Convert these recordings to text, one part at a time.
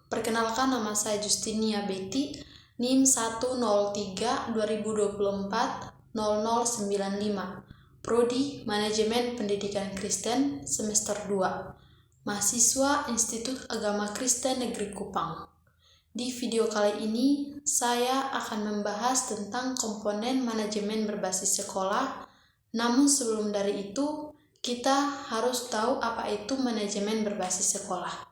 Perkenalkan, nama saya Justinia Betty, NIM 103-2024-0095, Prodi Manajemen Pendidikan Kristen semester 2, mahasiswa Institut Agama Kristen Negeri Kupang. Di video kali ini, saya akan membahas tentang komponen manajemen berbasis sekolah. Namun sebelum dari itu, kita harus tahu apa itu manajemen berbasis sekolah.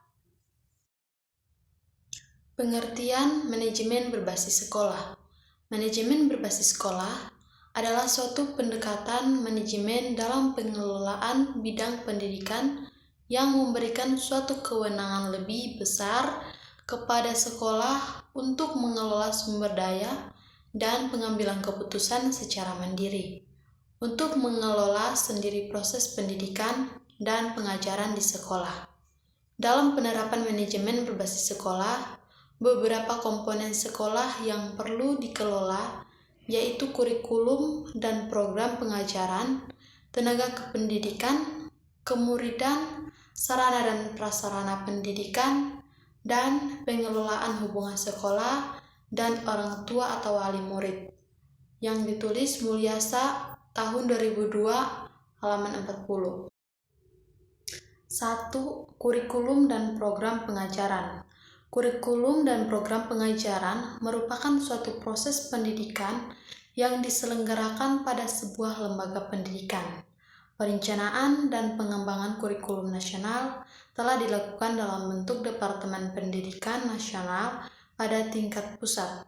Pengertian manajemen berbasis sekolah. Manajemen berbasis sekolah adalah suatu pendekatan manajemen dalam pengelolaan bidang pendidikan yang memberikan suatu kewenangan lebih besar kepada sekolah untuk mengelola sumber daya dan pengambilan keputusan secara mandiri, untuk mengelola sendiri proses pendidikan dan pengajaran di sekolah. Dalam penerapan manajemen berbasis sekolah, beberapa komponen sekolah yang perlu dikelola yaitu kurikulum dan program pengajaran, tenaga kependidikan, kemuridan, sarana dan prasarana pendidikan, dan pengelolaan hubungan sekolah dan orang tua atau wali murid. Yang ditulis Mulyasa tahun 2002 halaman 40. 1. Kurikulum dan program pengajaran. Kurikulum dan program pengajaran merupakan suatu proses pendidikan yang diselenggarakan pada sebuah lembaga pendidikan. Perencanaan dan pengembangan kurikulum nasional telah dilakukan dalam bentuk Departemen Pendidikan Nasional pada tingkat pusat.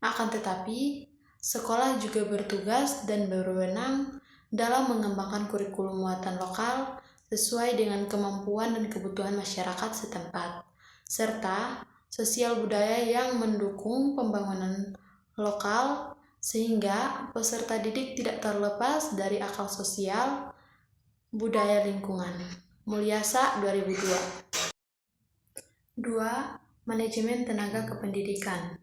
Akan tetapi, sekolah juga bertugas dan berwenang dalam mengembangkan kurikulum muatan lokal sesuai dengan kemampuan dan kebutuhan masyarakat setempat, serta sosial budaya yang mendukung pembangunan lokal sehingga peserta didik tidak terlepas dari akal sosial budaya lingkungan. Mulyasa 2002. 2. Manajemen tenaga kependidikan.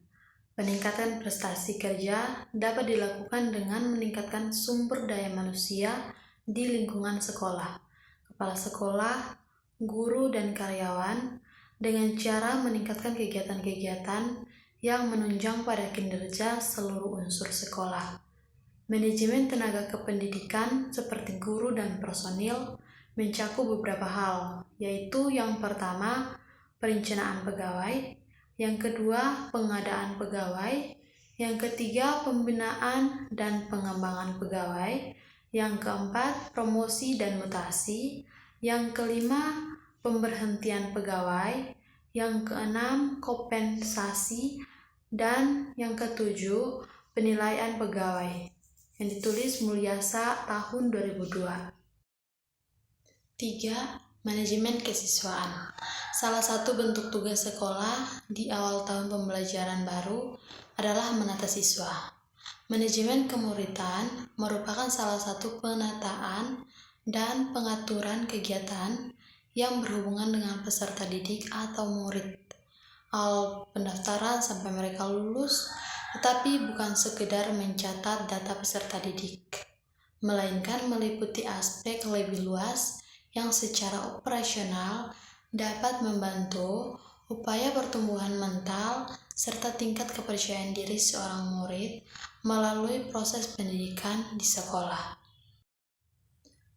Peningkatan prestasi kerja dapat dilakukan dengan meningkatkan sumber daya manusia di lingkungan sekolah, kepala sekolah, guru, dan karyawan, dengan cara meningkatkan kegiatan-kegiatan yang menunjang pada kinerja seluruh unsur sekolah. Manajemen tenaga kependidikan seperti guru dan personil mencakup beberapa hal, yaitu yang pertama, perencanaan pegawai, yang kedua, pengadaan pegawai, yang ketiga, pembinaan dan pengembangan pegawai, yang keempat, promosi dan mutasi, yang kelima, pemberhentian pegawai, yang keenam, kompensasi, dan yang ketujuh, penilaian pegawai. Yang ditulis Mulyasa tahun 2002. 3. Manajemen kesiswaan. Salah satu bentuk tugas sekolah di awal tahun pembelajaran baru adalah menata siswa. Manajemen kemuridan merupakan salah satu penataan dan pengaturan kegiatan yang berhubungan dengan peserta didik atau murid. Awal pendaftaran sampai mereka lulus, tetapi bukan sekedar mencatat data peserta didik, melainkan meliputi aspek lebih luas yang secara operasional dapat membantu upaya pertumbuhan mental serta tingkat kepercayaan diri seorang murid melalui proses pendidikan di sekolah.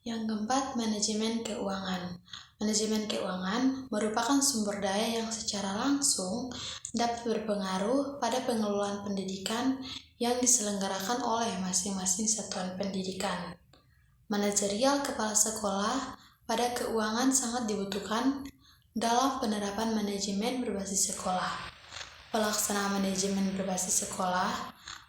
Yang keempat, manajemen keuangan. Manajemen keuangan merupakan sumber daya yang secara langsung dapat berpengaruh pada pengelolaan pendidikan yang diselenggarakan oleh masing-masing satuan pendidikan. Manajerial kepala sekolah pada keuangan sangat dibutuhkan dalam penerapan manajemen berbasis sekolah. Pelaksanaan manajemen berbasis sekolah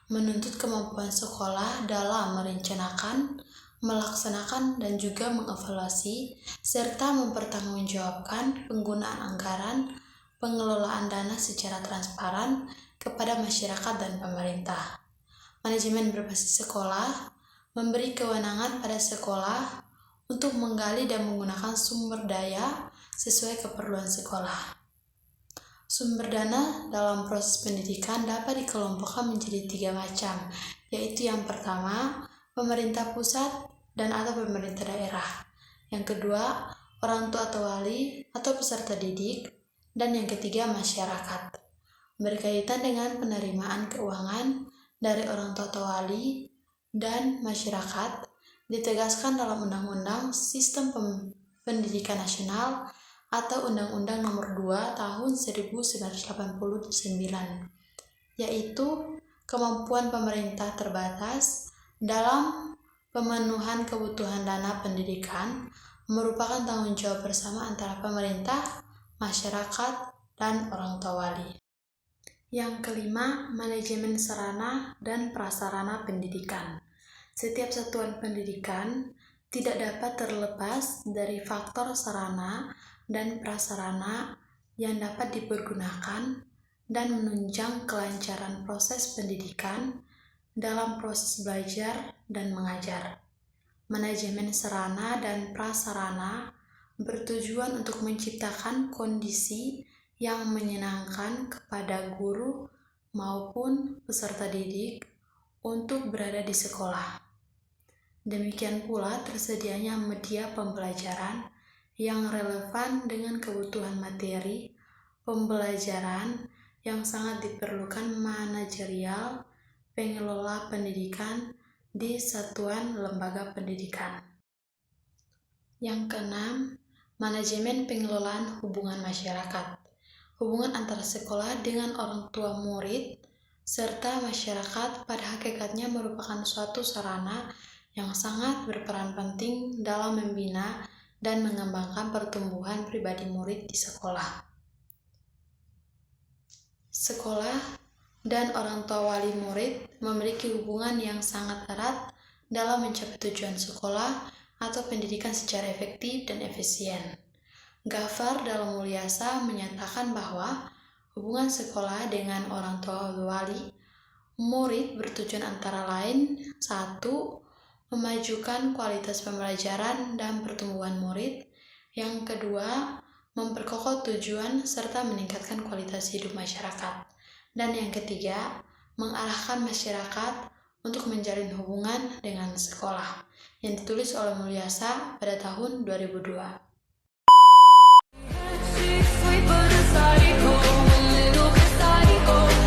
menuntut kemampuan sekolah dalam merencanakan, melaksanakan, dan juga mengevaluasi serta mempertanggungjawabkan penggunaan anggaran pengelolaan dana secara transparan kepada masyarakat dan pemerintah. Manajemen berbasis sekolah memberi kewenangan pada sekolah untuk menggali dan menggunakan sumber daya sesuai keperluan sekolah. Sumber dana dalam proses pendidikan dapat dikelompokkan menjadi 3 macam, yaitu yang pertama, pemerintah pusat dan atau pemerintah daerah. Yang kedua, orang tua atau wali atau peserta didik. Dan yang ketiga, masyarakat. Berkaitan dengan penerimaan keuangan dari orang tua atau wali dan masyarakat, ditegaskan dalam Undang-Undang Sistem Pendidikan Nasional atau Undang-Undang Nomor 2 Tahun 1989, yaitu kemampuan pemerintah terbatas dalam pemenuhan kebutuhan dana pendidikan merupakan tanggung jawab bersama antara pemerintah, masyarakat, dan orang tua wali. Yang kelima, manajemen sarana dan prasarana pendidikan. Setiap satuan pendidikan tidak dapat terlepas dari faktor sarana dan prasarana yang dapat dipergunakan dan menunjang kelancaran proses pendidikan dalam proses belajar dan mengajar. Manajemen sarana dan prasarana bertujuan untuk menciptakan kondisi yang menyenangkan kepada guru maupun peserta didik untuk berada di sekolah. Demikian pula tersedianya media pembelajaran yang relevan dengan kebutuhan materi pembelajaran yang sangat diperlukan manajerial pengelola pendidikan di satuan lembaga pendidikan. Yang keenam, manajemen pengelolaan hubungan masyarakat. Hubungan antara sekolah dengan orang tua murid serta masyarakat pada hakikatnya merupakan suatu sarana yang sangat berperan penting dalam membina dan mengembangkan pertumbuhan pribadi murid di sekolah. Sekolah dan orang tua wali murid memiliki hubungan yang sangat erat dalam mencapai tujuan sekolah atau pendidikan secara efektif dan efisien. Ghafar dalam Mulyasa menyatakan bahwa hubungan sekolah dengan orang tua wali murid bertujuan antara lain 1. Memajukan kualitas pembelajaran dan pertumbuhan murid. Yang kedua, memperkokoh tujuan serta meningkatkan kualitas hidup masyarakat. Dan yang ketiga, mengarahkan masyarakat untuk menjalin hubungan dengan sekolah, yang ditulis oleh Mulyasa pada tahun 2002. Sweet but a psycho, a little bit psycho.